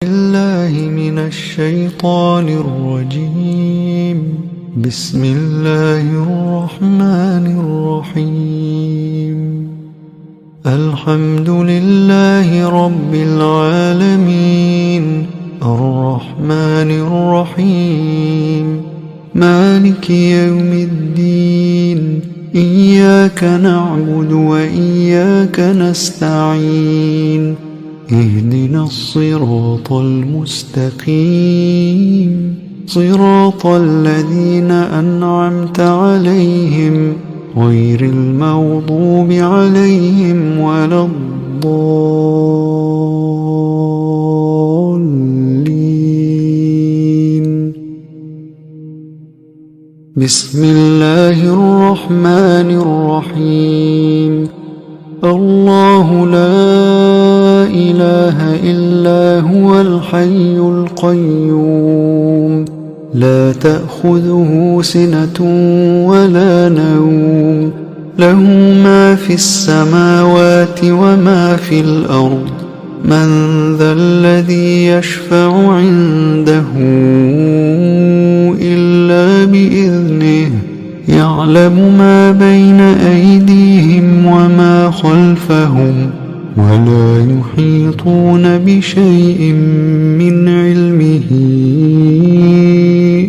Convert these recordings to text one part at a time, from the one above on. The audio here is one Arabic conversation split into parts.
بالله من الشيطان الرجيم. بسم الله الرحمن الرحيم. الحمد لله رب العالمين الرحمن الرحيم مالك يوم الدين. إياك نعبد وإياك نستعين. اهدنا الصراط المستقيم صراط الذين أنعمت عليهم غير المغضوب عليهم ولا الضالين. بسم الله الرحمن الرحيم. الله لا إله إلا هو الحي القيوم لا تأخذه سنة ولا نوم له ما في السماوات وما في الأرض. من ذا الذي يشفع عنده إلا بإذنه. يعلم ما بين أيديهم وما خلفهم ولا يحيطون بشيء من علمه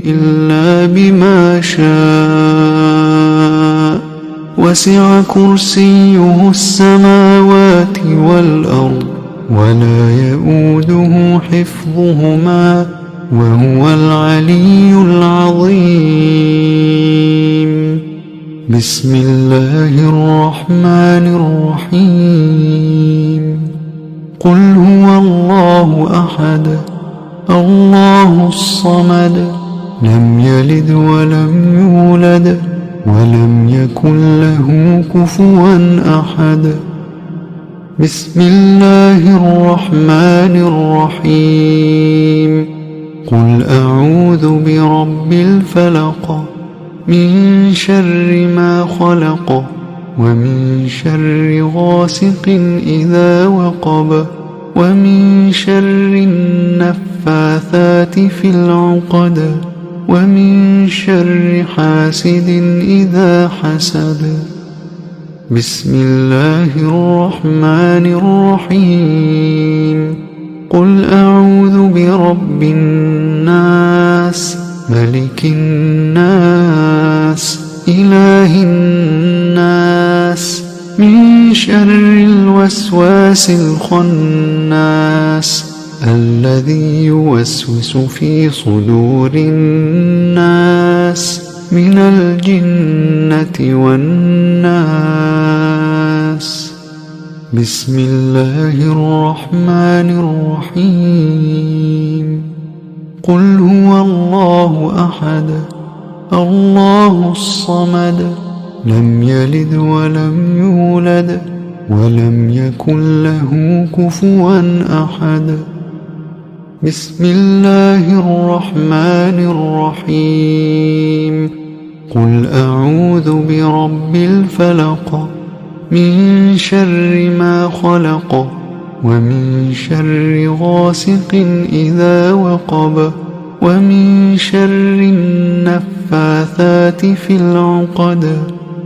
إلا بما شاء. وسع كرسيه السماوات والأرض ولا يؤوده حفظهما وهو العلي العظيم. بسم الله الرحمن الرحيم. قل هو الله أحد الله الصمد لم يلد ولم يولد ولم يكن له كفوا أحد. بسم الله الرحمن الرحيم. قل أعوذ برب الفلق من شر ما خلق ومن شر غاسق إذا وقب ومن شر النفاثات في العقد ومن شر حاسد إذا حسد. بسم الله الرحمن الرحيم. قل أعوذ برب الناس ملك الناس إله الناس من شر الوسواس الخناس الذي يوسوس في صدور الناس من الجنة والناس. بسم الله الرحمن الرحيم. قل هو الله أحد الله الصمد لم يلد ولم يولد ولم يكن له كفوا أحد. بسم الله الرحمن الرحيم. قل أعوذ برب الفلق من شر ما خلق ومن شر غاسق إذا وقب ومن شر النفاثات في العقد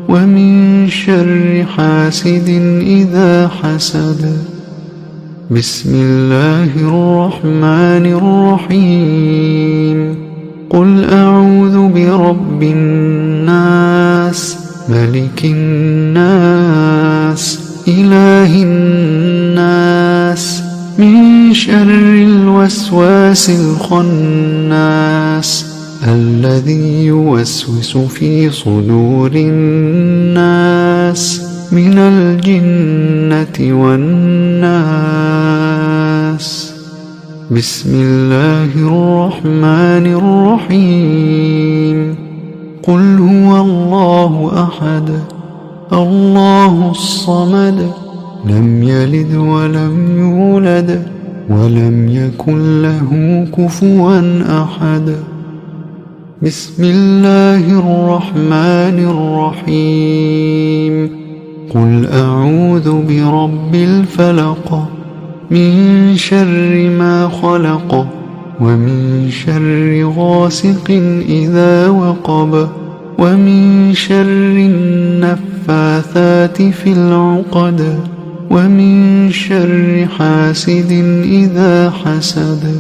ومن شر حاسد إذا حسد. بسم الله الرحمن الرحيم. قل أعوذ برب الناس ملك الناس إله الناس من شر الوسواس الخناس الذي يوسوس في صدور الناس من الجنة والناس. بسم الله الرحمن الرحيم. قل هو الله أحد الله الصمد لم يلد ولم يولد ولم يكن له كفوا أحد. بسم الله الرحمن الرحيم. قل أعوذ برب الفلق من شر ما خلق ومن شر غاسق إذا وقب ومن شر النفاثات في العقد ومن شر حاسد إذا حسد.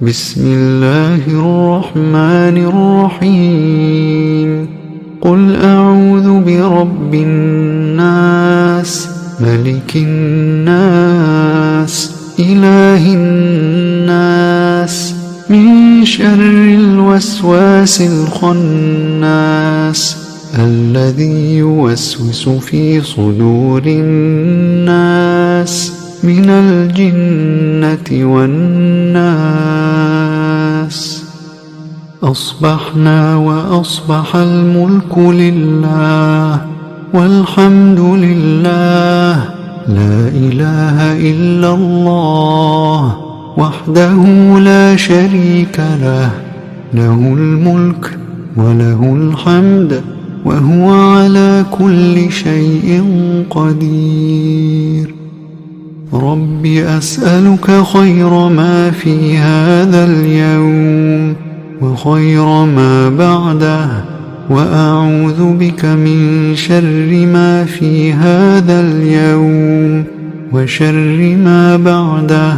بسم الله الرحمن الرحيم. قل أعوذ برب الناس ملك الناس إله الناس من شر الوسواس الخناس الذي يوسوس في صدور الناس من الجنة والناس. أصبحنا وأصبح الملك لله والحمد لله لا إله إلا الله وحده لا شريك له له الملك وله الحمد وهو على كل شيء قدير. رب أسألك خير ما في هذا اليوم وخير ما بعده وأعوذ بك من شر ما في هذا اليوم وشر ما بعده.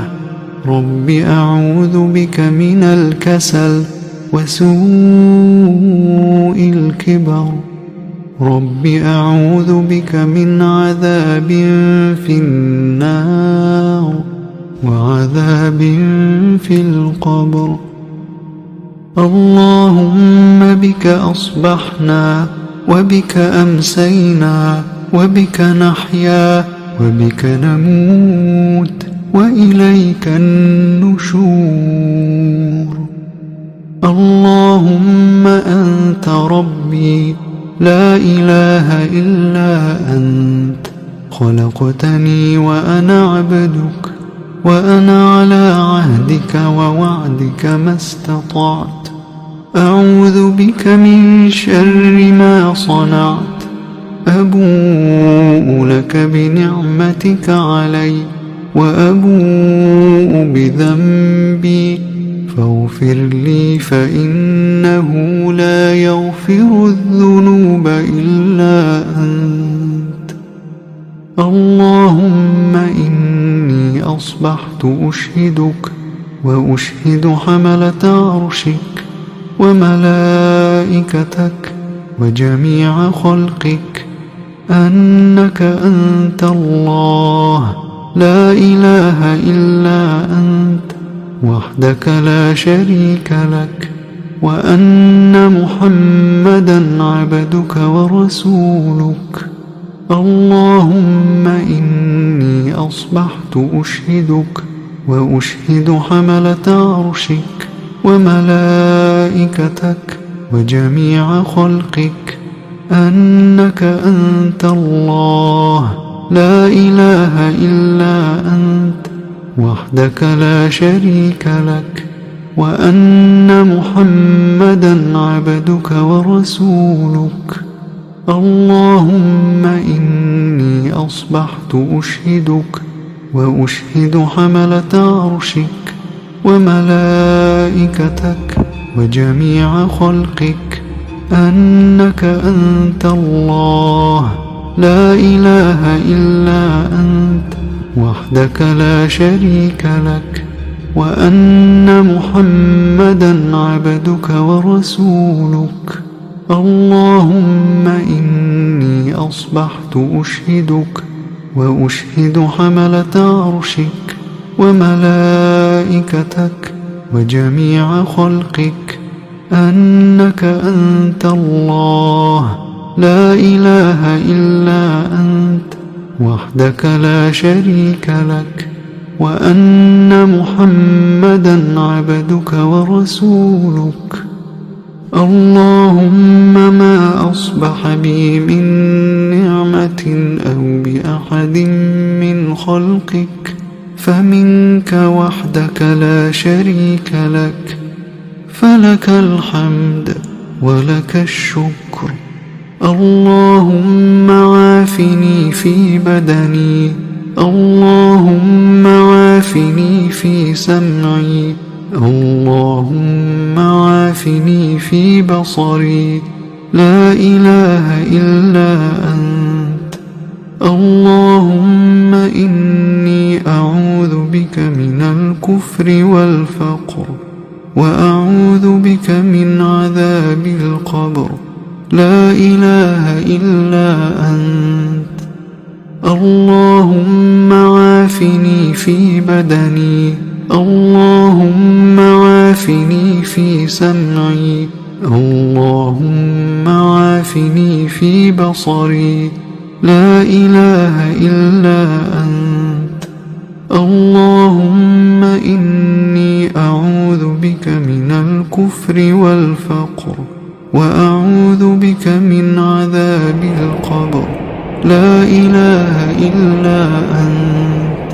رب أعوذ بك من الكسل وسوء الكبر. رب أعوذ بك من عذاب في النار وعذاب في القبر. اللهم بك أصبحنا وبك أمسينا وبك نحيا وبك نموت وإليك النشور. اللهم أنت ربي لا إله إلا أنت خلقتني وأنا عبدك وأنا على عهدك ووعدك ما استطعت. أعوذ بك من شر ما صنعت. أبوء لك بنعمتك علي وأبوء بذنبي فاغفر لي فإنه لا يغفر الذنوب إلا أنت. اللهم إني أصبحت أشهدك وأشهد حملة عرشك وملائكتك وجميع خلقك أنك أنت الله لا إله إلا أنت وحدك لا شريك لك وأن محمدا عبدك ورسولك. اللهم إني أصبحت أشهدك وأشهد حملة عرشك وملائكتك وجميع خلقك أنك أنت الله لا إله إلا أنت وحدك لا شريك لك وأن محمدا عبدك ورسولك. اللهم إني أصبحت أشهدك وأشهد حملة عرشك وملائكتك وجميع خلقك أنك أنت الله لا إله إلا أنت وحدك لا شريك لك وأن محمدا عبدك ورسولك. اللهم إني أصبحت أشهدك وأشهد حملة عرشك وملائكتك وجميع خلقك أنك أنت الله لا إله إلا أنت وحدك لا شريك لك وأن محمدا عبدك ورسولك. اللهم ما أصبح بي من نعمة أو بأحد من خلقك فمنك وحدك لا شريك لك فلك الحمد ولك الشكر. اللهم عافني في بدني اللهم عافني في سمعي، اللهم عافني في بصري، لا إله إلا أنت. اللهم إني أعوذ بك من الكفر والفقر، وأعوذ بك من عذاب القبر، لا إله إلا أنت. اللهم عافني في بدني، اللهم عافني في سمعي، اللهم عافني في بصري، لا إله إلا أنت. اللهم إني أعوذ بك من الكفر والفقر، وأعوذ بك من عذاب القبر، لا إله إلا أنت.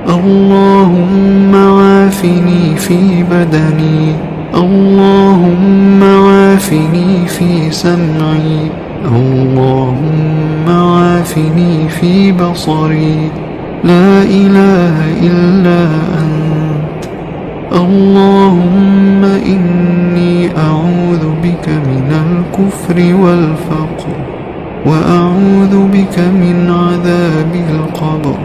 اللهم عافني في بدني، اللهم عافني في سمعي، اللهم عافني في بصري، لا إله إلا أنت. اللهم إني أعوذ بك من الكفر والفقر، وأعوذ بك من عذاب القبر،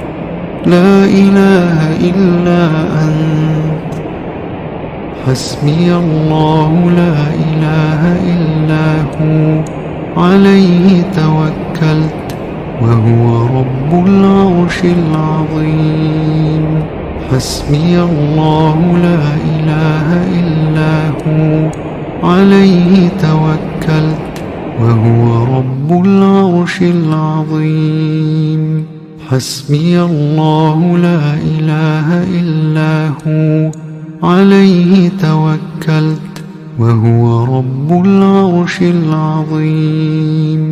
لا إله إلا أنت. حسبي الله لا إله إلا هو، عليه توكلت وهو رب العرش العظيم. حسبي الله لا إله إلا هو، عليه توكلت وهو رب العرش العظيم. حسبي الله لا إله إلا هو، عليه توكلت وهو رب العرش العظيم.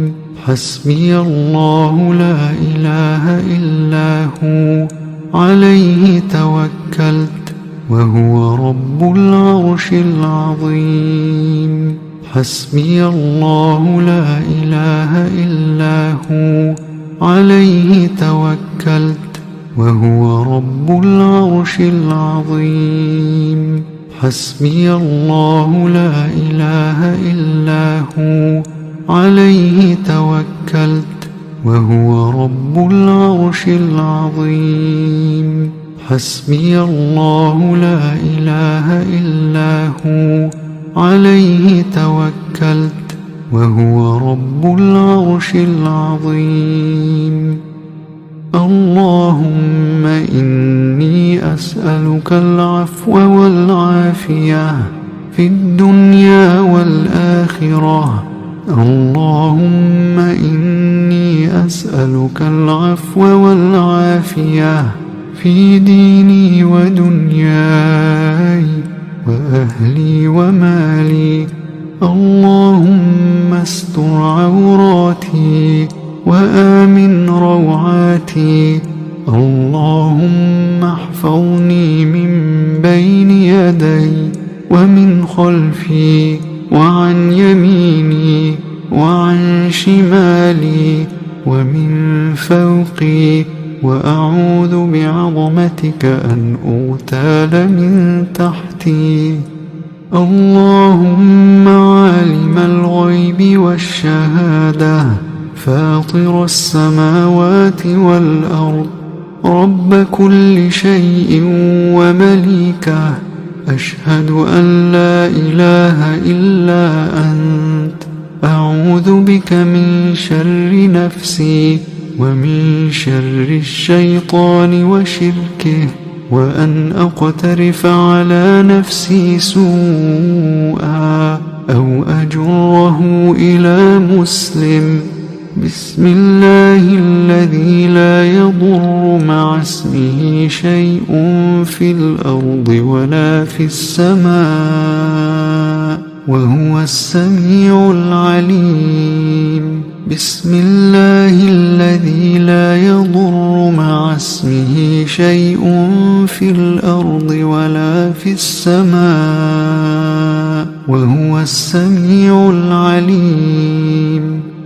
حسبي الله لا إله إلا هو، عليه توكلت وهو رب العرش العظيم. حسبي الله لا إله إلا هو، عليه توكلت وهو رب العرش العظيم. حسبي الله لا إله إلا هو، عليه توكلت وهو رب العرش العظيم. حسبي الله لا إله إلا هو، عليه توكلت وهو رب العرش العظيم. اللهم إني أسألك العفو والعافية في الدنيا والآخرة. اللهم إني أسألك العفو والعافية في ديني ودنياي وأهلي ومالي. اللهم استر عوراتي وآمن روعاتي. اللهم احفظني من بين يدي ومن خلفي وعن يميني وعن شمالي ومن فوقي، وأعوذ بعظمتك أن أغتال من تحتي. اللهم عالم الغيب والشهادة، فاطر السماوات والأرض، رب كل شيء ومليكه، أشهد أن لا إله إلا أنت. أعوذ بك من شر نفسي ومن شر الشيطان وشركه، وأن أقترف على نفسي سوءا أو أجره إلى مسلم. بسم الله الذي لا يضر مع اسمه شيء في الأرض ولا في السماء، وهو السميع العليم. بسم الله الذي لا يضر مع اسمه شيء في الأرض ولا في السماء، وهو السميع العليم.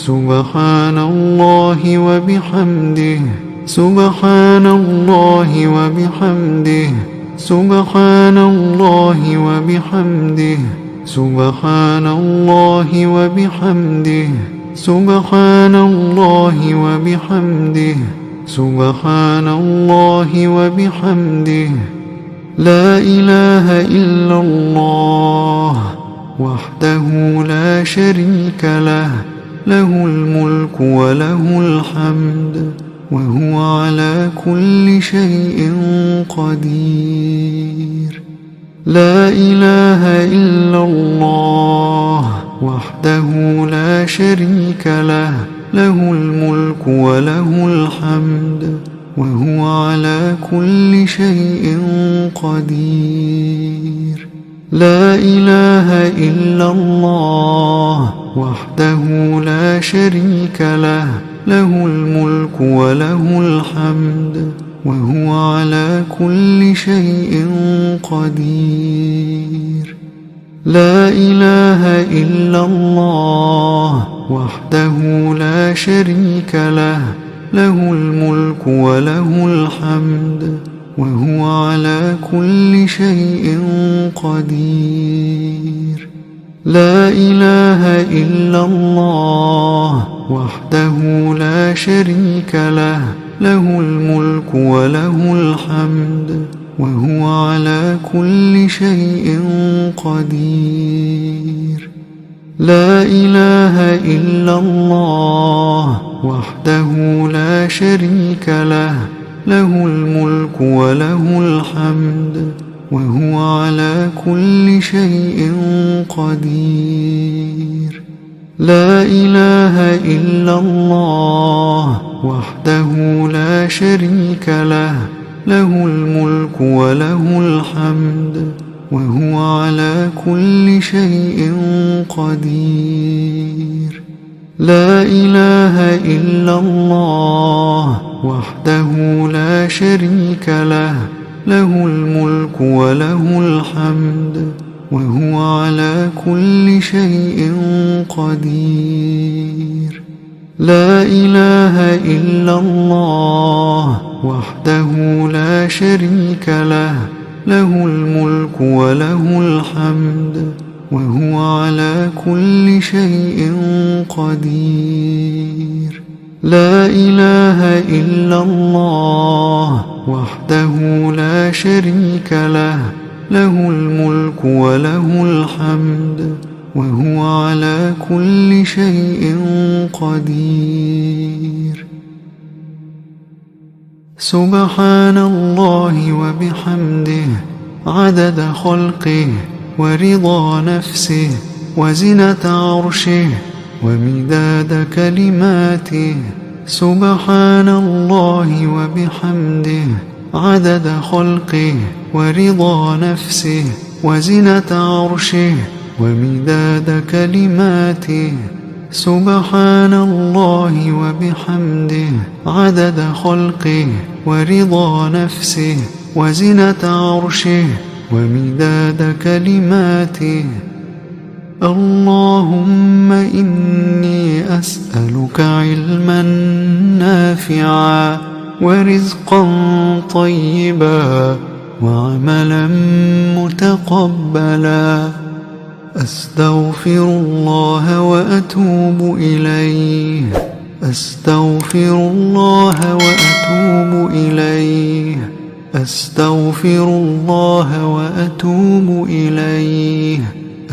سبحان الله وبحمده سبحان الله وبحمده سبحان الله وبحمده سبحان الله وبحمده سبحان الله وبحمده سبحان الله وبحمده لا إله إلا الله وحده لا شريك له له الملك وله الحمد وهو على كل شيء قدير لا إله إلا الله وحده لا شريك له له الملك وله الحمد وهو على كل شيء قدير لا إله إلا الله وحده لا شريك له له الملك وله الحمد وهو على كل شيء قدير لا إله إلا الله وحده لا شريك له له الملك وله الحمد وهو على كل شيء قدير لا إله إلا الله وحده لا شريك له له الملك وله الحمد وهو على كل شيء قدير لا إله إلا الله وحده لا شريك له له الملك وله الحمد وهو على كل شيء قدير لا إله إلا الله وحده لا شريك له له الملك وله الحمد وهو على كل شيء قدير لا إله إلا الله وحده لا شريك له له الملك وله الحمد وهو على كل شيء قدير لا إله إلا الله وحده لا شريك له له الملك وله الحمد وهو على كل شيء قدير لا إله إلا الله وحده لا شريك له له الملك وله الحمد وهو على كل شيء قدير سبحان الله وبحمده عدد خلقه ورضا نفسه وزنة عرشه ومداد كلماته سبحان الله وبحمده عدد خلقه ورضا نفسه وزنة عرشه ومداد كلماته سبحان الله وبحمده عدد خلقه ورضا نفسه وزنة عرشه ومداد كلماته اللهم إني أسألك علما نافعا ورزقا طيبا وعملا متقبلا أستغفر الله وأتوب إليه أستغفر الله وأتوب إليه أستغفر الله وأتوب إليه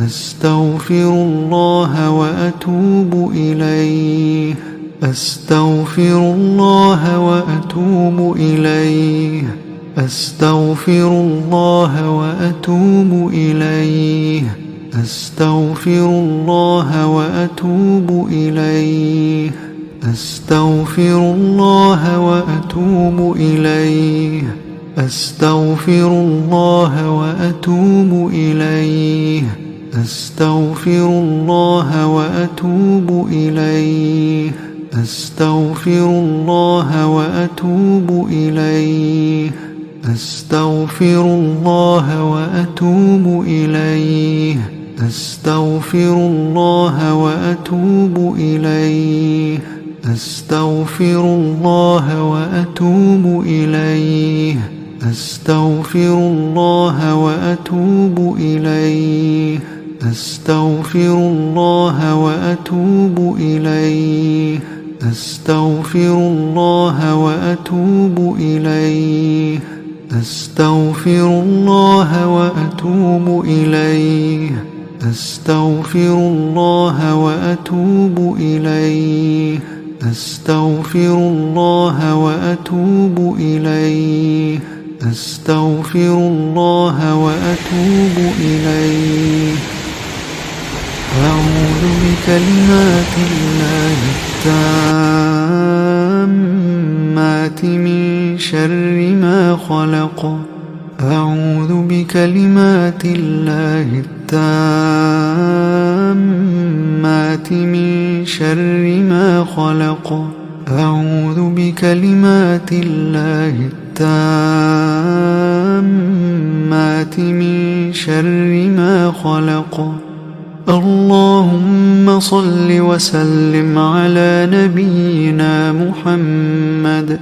أستغفر الله وأتوب إليه أستغفر الله وأتوب إليه أستغفر الله وأتوب إليه أستغفر الله وأتوب إليه أستغفر الله وأتوب إليه أستغفر الله وأتوب إليه أستغفر الله وأتوب إليه أستغفر الله وأتوب إليه أستغفر الله وأتوب إليه أستغفر الله وأتوب إليه أستغفر الله وأتوب إليه أستغفر الله وأتوب إليه أستغفر الله وأتوب إليه أستغفر الله وأتوب إليه أستغفر الله وأتوب إليه أستغفر الله وأتوب إليه أستغفر الله وأتوب إليه أستغفر الله وأتوب إليه أعوذ بكلمات الله التامات من شر ما خلق أعوذ بكلمات الله التامات من شر ما خلق أعوذ بكلمات الله التامات من شر ما خلق اللهم صل وسلم على نبينا محمد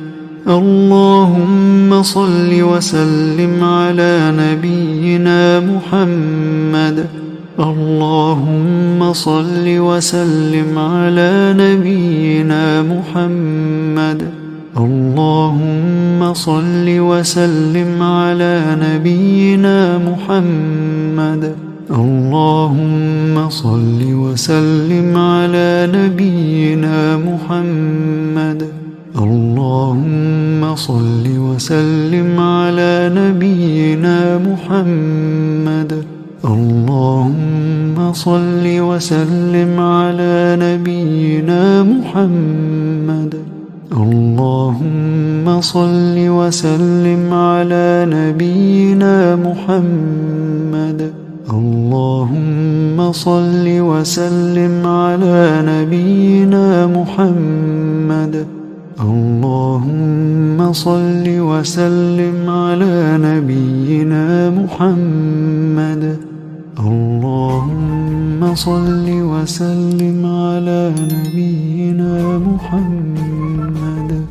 اللهم صل وسلم على نبينا محمد اللهم صل وسلم على نبينا محمد اللهم صل وسلم على نبينا محمد اللهم صل وسلم على نبينا محمد اللهم صل وسلم على نبينا محمد اللهم صل وسلم على نبينا محمد اللهم صل وسلم على نبينا محمد اللهم صل وسلم على نبينا محمد اللهم صل وسلم على نبينا محمد اللهم صل وسلم على نبينا محمد